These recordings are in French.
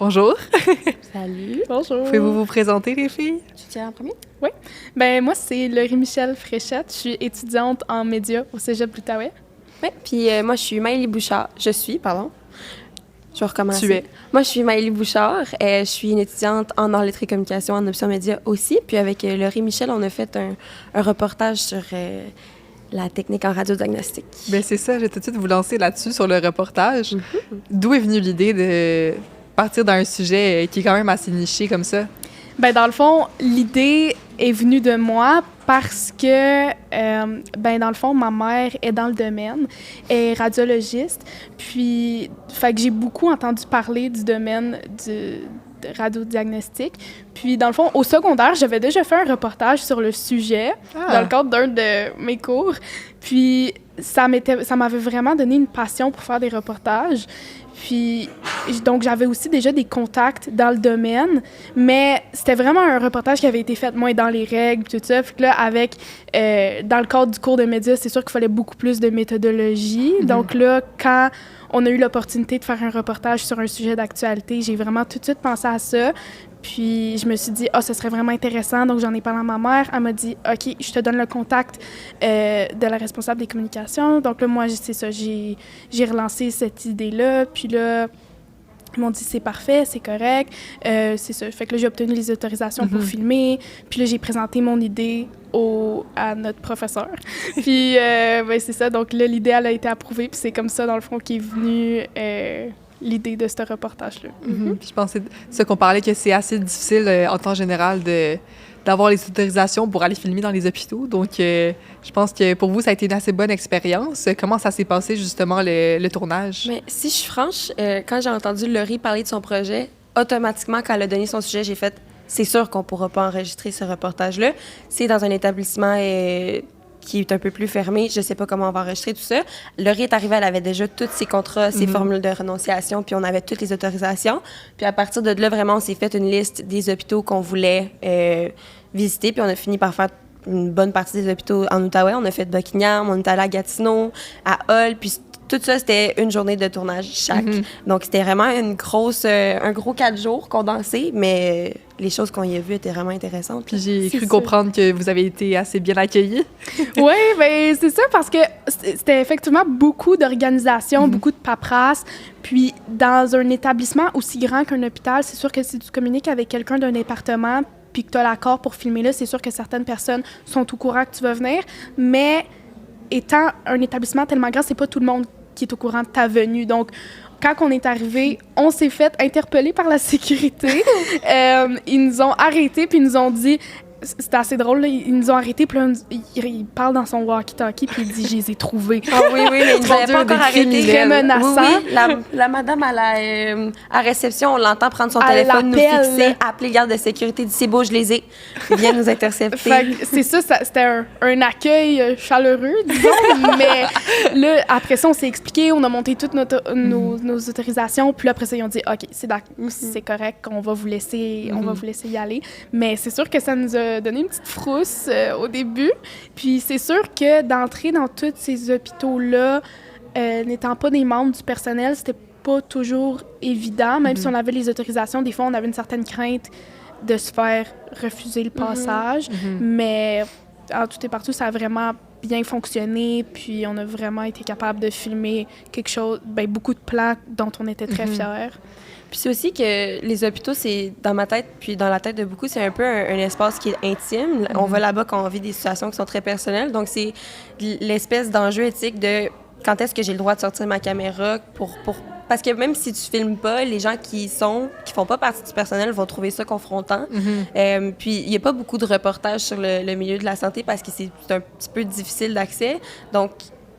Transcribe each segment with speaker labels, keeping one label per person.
Speaker 1: Bonjour.
Speaker 2: Salut. Bonjour.
Speaker 1: Pouvez-vous vous présenter, les filles?
Speaker 2: Tu tiens en premier?
Speaker 3: Oui. Ben moi, c'est Laurie-Michel Fréchette. Je suis étudiante en médias au Cégep de l'Outaouais.
Speaker 2: Oui. Puis moi, je suis Maëlie Bouchard. Je vais recommencer.
Speaker 1: Tu es.
Speaker 2: Moi, je suis Maëlie Bouchard. Je suis une étudiante en arts, lettres et communication, en option médias aussi. Puis avec Laurie-Michel, on a fait un reportage sur la technique en radiodiagnostic.
Speaker 1: Bien, c'est ça. Je vais tout de suite vous lancer là-dessus, sur le reportage. D'où est venue l'idée de partir d'un sujet qui est quand même assez niché comme ça?
Speaker 3: Ben dans le fond, l'idée est venue de moi parce que, dans le fond, ma mère est dans le domaine, est radiologiste. Puis, fait que j'ai beaucoup entendu parler du domaine de radiodiagnostic. Puis, dans le fond, au secondaire, j'avais déjà fait un reportage sur le sujet dans le cadre d'un de mes cours. Puis, ça m'avait vraiment donné une passion pour faire des reportages. Puis, donc, j'avais aussi déjà des contacts dans le domaine, mais c'était vraiment un reportage qui avait été fait moins dans les règles, tout ça. Puis là, dans le cadre du cours de médias, c'est sûr qu'il fallait beaucoup plus de méthodologie. Donc là, quand on a eu l'opportunité de faire un reportage sur un sujet d'actualité, j'ai vraiment tout de suite pensé à ça. Puis je me suis dit, ce serait vraiment intéressant. Donc j'en ai parlé à ma mère. Elle m'a dit, OK, je te donne le contact de la responsable des communications. Donc là, moi, c'est ça, j'ai relancé cette idée-là. Puis là, ils m'ont dit, c'est parfait, c'est correct. C'est ça. Fait que là, j'ai obtenu les autorisations pour filmer. Puis là, j'ai présenté mon idée à notre professeur. Puis c'est ça. Donc là, l'idée, elle a été approuvée. Puis c'est comme ça, dans le fond, qu'est venue l'idée de ce reportage-là.
Speaker 1: Je pensais, ce qu'on parlait, que c'est assez difficile en temps général d'avoir les autorisations pour aller filmer dans les hôpitaux. Donc, je pense que pour vous, ça a été une assez bonne expérience. Comment ça s'est passé, justement, le tournage?
Speaker 2: Mais si je suis franche, quand j'ai entendu Laurie parler de son projet, automatiquement, quand elle a donné son sujet, j'ai fait « c'est sûr qu'on ne pourra pas enregistrer ce reportage-là. C'est dans un établissement qui est un peu plus fermé. Je sais pas comment on va enregistrer tout ça. » Laurie est arrivée, elle avait déjà tous ses contrats, ses formules de renonciation, puis on avait toutes les autorisations. Puis à partir de là, vraiment, on s'est fait une liste des hôpitaux qu'on voulait visiter, puis on a fini par faire une bonne partie des hôpitaux en Outaouais. On a fait Buckingham, on est allé à Gatineau, à Hull, puis tout ça, c'était une journée de tournage chaque. Donc, c'était vraiment un gros 4 jours condensé, mais les choses qu'on y a vues étaient vraiment intéressantes.
Speaker 1: Puis j'ai cru comprendre que vous avez été assez bien accueillis.
Speaker 3: Oui, bien, c'est ça, parce que c'était effectivement beaucoup d'organisation, beaucoup de paperasse. Puis, dans un établissement aussi grand qu'un hôpital, c'est sûr que si tu communiques avec quelqu'un d'un département puis que tu as l'accord pour filmer là, c'est sûr que certaines personnes sont au courant que tu vas venir, mais étant un établissement tellement grand, c'est pas tout le monde qui est au courant de ta venue. Donc, quand on est arrivé, on s'est fait interpeller par la sécurité. Ils nous ont arrêtés puis ils nous ont dit... C'était assez drôle, là. Ils nous ont arrêtés, puis là, il parle dans son walkie-talkie, puis il dit « Je les ai trouvés ».
Speaker 2: Ah oui, mais ils nous avaient pas encore arrêtés.
Speaker 3: Très menaçant.
Speaker 2: Oui, la madame à réception, on l'entend prendre son téléphone, nous fixer, appeler le garde de sécurité, dit « C'est beau, je les ai ». Ils viennent nous intercepter.
Speaker 3: C'est ça, c'était un accueil chaleureux, disons, mais là, après ça, on s'est expliqué, on a monté toutes nos autorisations, puis là, après ça, ils ont dit « OK, c'est correct, on va vous laisser y aller ». Mais c'est sûr que ça nous a donné une petite frousse au début. Puis c'est sûr que d'entrer dans tous ces hôpitaux-là, n'étant pas des membres du personnel, c'était pas toujours évident. Même si on avait les autorisations, des fois, on avait une certaine crainte de se faire refuser le passage. Mais en tout et partout, ça a vraiment bien fonctionné. Puis on a vraiment été capable de filmer quelque chose, beaucoup de plans dont on était très fiers.
Speaker 2: Puis c'est aussi que les hôpitaux, c'est dans ma tête, puis dans la tête de beaucoup, c'est un peu un espace qui est intime. On va là-bas quand on vit des situations qui sont très personnelles. Donc, c'est l'espèce d'enjeu éthique de quand est-ce que j'ai le droit de sortir ma caméra pour... Parce que même si tu filmes pas, les gens qui font pas partie du personnel vont trouver ça confrontant. Puis il y a pas beaucoup de reportages sur le milieu de la santé parce que c'est un petit peu difficile d'accès. Donc,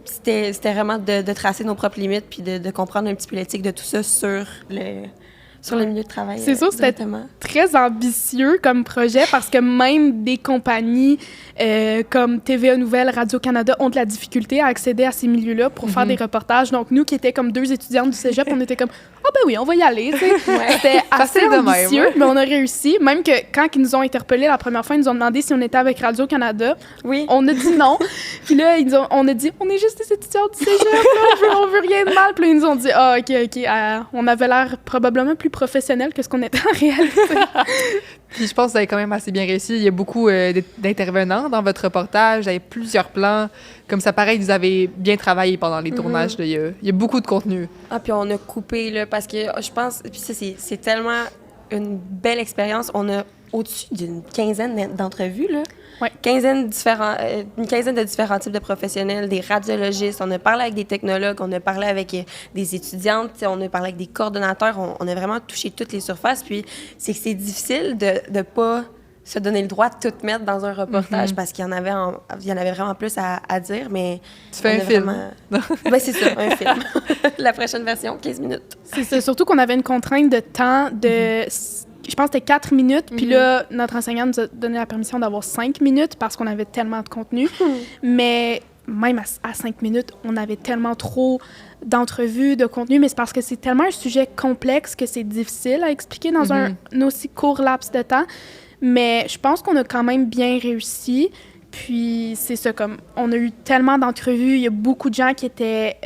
Speaker 2: c'était vraiment de tracer nos propres limites puis de comprendre un petit peu l'éthique de tout ça sur le milieu de travail.
Speaker 3: C'est sûr, c'était très ambitieux comme projet parce que même des compagnies comme TVA Nouvelles, Radio-Canada ont de la difficulté à accéder à ces milieux-là pour faire des reportages. Donc, nous qui étions comme 2 étudiantes du cégep, on était comme « Ah ben oui, on va y aller. » C'était assez
Speaker 1: Facile de même,
Speaker 3: ambitieux,
Speaker 1: ouais.
Speaker 3: mais on a réussi. Même que quand ils nous ont interpellés la première fois, ils nous ont demandé si on était avec Radio-Canada.
Speaker 2: Oui.
Speaker 3: On a dit non. Puis là, on a dit « On est juste des étudiants du cégep, là, on veut rien de mal. » Puis là, ils nous ont dit « Ah, OK. On avait l'air probablement plus professionnel que ce qu'on était en réalité. »
Speaker 1: Puis je pense que vous avez quand même assez bien réussi. Il y a beaucoup d'intervenants dans votre reportage. Vous avez plusieurs plans. Comme ça, pareil, vous avez bien travaillé pendant les tournages. Là. Il y a beaucoup de contenu.
Speaker 2: Ah, puis on a coupé, là, parce que je pense... Puis ça, c'est tellement une belle expérience. On a au-dessus d'une quinzaine d'entrevues, là.
Speaker 3: Ouais.
Speaker 2: Une quinzaine de différents types de professionnels, des radiologistes. On a parlé avec des technologues, on a parlé avec des étudiantes, on a parlé avec des coordonnateurs. On a vraiment touché toutes les surfaces. Puis c'est que c'est difficile de ne pas se donner le droit de tout mettre dans un reportage parce qu'il y en avait vraiment plus à dire, mais...
Speaker 1: Tu fais un film.
Speaker 2: Ben, c'est ça, un film. La prochaine version, 15 minutes.
Speaker 3: C'est ça. Surtout qu'on avait une contrainte de temps de... Je pense que c'était 4 minutes. Puis là, notre enseignant nous a donné la permission d'avoir 5 minutes parce qu'on avait tellement de contenu. Mais même à 5 minutes, on avait tellement trop d'entrevues, de contenu. Mais c'est parce que c'est tellement un sujet complexe que c'est difficile à expliquer dans un aussi court laps de temps. Mais je pense qu'on a quand même bien réussi. Puis c'est ça, comme on a eu tellement d'entrevues. Il y a beaucoup de gens qui étaient...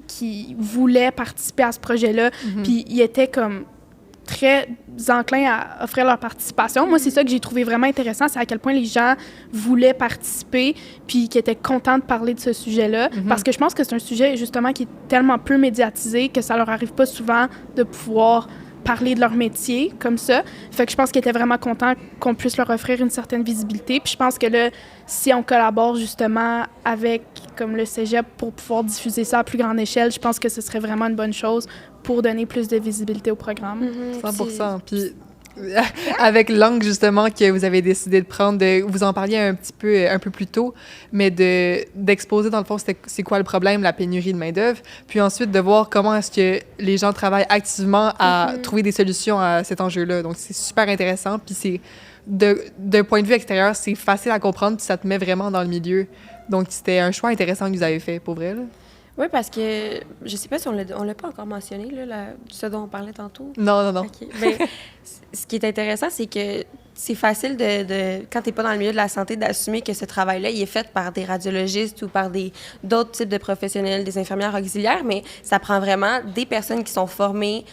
Speaker 3: qui voulaient participer à ce projet-là. Puis ils étaient comme... très enclins à offrir leur participation. Moi, c'est ça que j'ai trouvé vraiment intéressant, c'est à quel point les gens voulaient participer puis qui étaient contents de parler de ce sujet-là. Parce que je pense que c'est un sujet, justement, qui est tellement peu médiatisé que ça leur arrive pas souvent de pouvoir parler de leur métier comme ça. Fait que je pense qu'ils étaient vraiment contents qu'on puisse leur offrir une certaine visibilité. Puis je pense que là, si on collabore justement avec comme le cégep pour pouvoir diffuser ça à plus grande échelle, je pense que ce serait vraiment une bonne chose pour donner plus de visibilité au programme.
Speaker 1: 100%. Puis avec l'angle, justement, que vous avez décidé de prendre, vous en parliez un peu plus tôt, mais d'exposer, dans le fond, c'est quoi le problème, la pénurie de main-d'œuvre, puis ensuite de voir comment est-ce que les gens travaillent activement à trouver des solutions à cet enjeu-là. Donc, c'est super intéressant, puis c'est, d'un point de vue extérieur, c'est facile à comprendre, puis ça te met vraiment dans le milieu. Donc, c'était un choix intéressant que vous avez fait, pour vrai, là.
Speaker 2: Oui, parce que je sais pas si on l'a pas encore mentionné, là, ce dont on parlait tantôt.
Speaker 1: Non.
Speaker 2: OK. Ben, ce qui est intéressant, c'est que c'est facile quand t'es pas dans le milieu de la santé, d'assumer que ce travail-là, il est fait par des radiologistes ou par d'autres types de professionnels, des infirmières auxiliaires, mais ça prend vraiment des personnes qui sont formées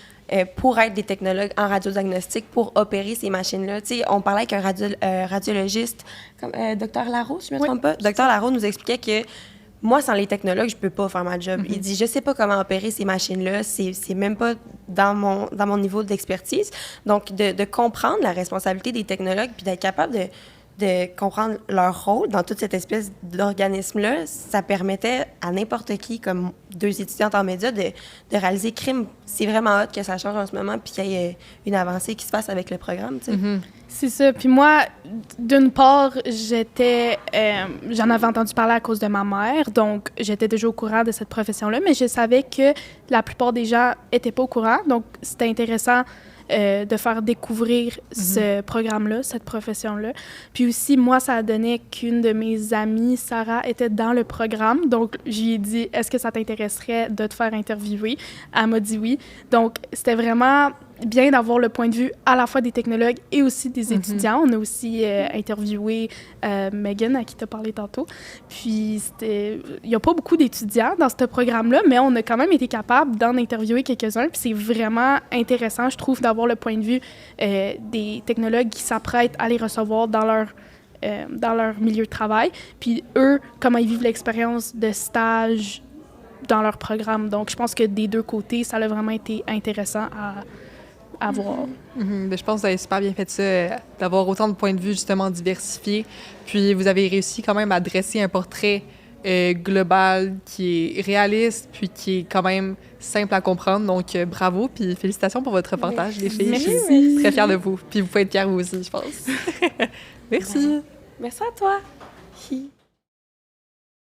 Speaker 2: pour être des technologues en radiodiagnostic, pour opérer ces machines-là. Tu sais, on parlait avec un radiologiste, comme Dr Laraud, si je me trompe pas. Dr Laraud nous expliquait que moi, sans les technologues, je peux pas faire ma job. Il dit, je sais pas comment opérer ces machines-là, c'est même pas dans mon niveau d'expertise. Donc, de comprendre la responsabilité des technologues puis d'être capable de comprendre leur rôle dans toute cette espèce d'organisme-là, ça permettait à n'importe qui, comme 2 étudiantes en médias, de réaliser crime. C'est vraiment hot que ça change en ce moment puis qu'il y ait une avancée qui se fasse avec le programme, tu sais.
Speaker 3: C'est ça. Puis moi, d'une part, j'en avais entendu parler à cause de ma mère, donc j'étais déjà au courant de cette profession-là, mais je savais que la plupart des gens n'étaient pas au courant, donc c'était intéressant de faire découvrir ce programme-là, cette profession-là. Puis aussi, moi, ça a donné qu'une de mes amies, Sarah, était dans le programme. Donc, je lui ai dit, est-ce que ça t'intéresserait de te faire interviewer? Elle m'a dit oui. Donc, c'était vraiment bien d'avoir le point de vue à la fois des technologues et aussi des étudiants. On a aussi interviewé Megan, à qui tu as parlé tantôt. Puis, il n'y a pas beaucoup d'étudiants dans ce programme-là, mais on a quand même été capable d'en interviewer quelques-uns. Puis, c'est vraiment intéressant, je trouve, d'avoir le point de vue des technologues qui s'apprêtent à les recevoir dans leur milieu de travail. Puis, eux, comment ils vivent l'expérience de stage dans leur programme. Donc, je pense que des deux côtés, ça a vraiment été intéressant à voir.
Speaker 1: Je pense que vous avez super bien fait ça, d'avoir autant de points de vue justement diversifiés. Puis vous avez réussi quand même à dresser un portrait global qui est réaliste, puis qui est quand même simple à comprendre. Donc bravo, puis félicitations pour votre reportage, les filles.
Speaker 3: Merci.
Speaker 1: Je suis très fière de vous. Puis vous pouvez être fiers vous aussi, je pense. Merci.
Speaker 2: Merci à toi.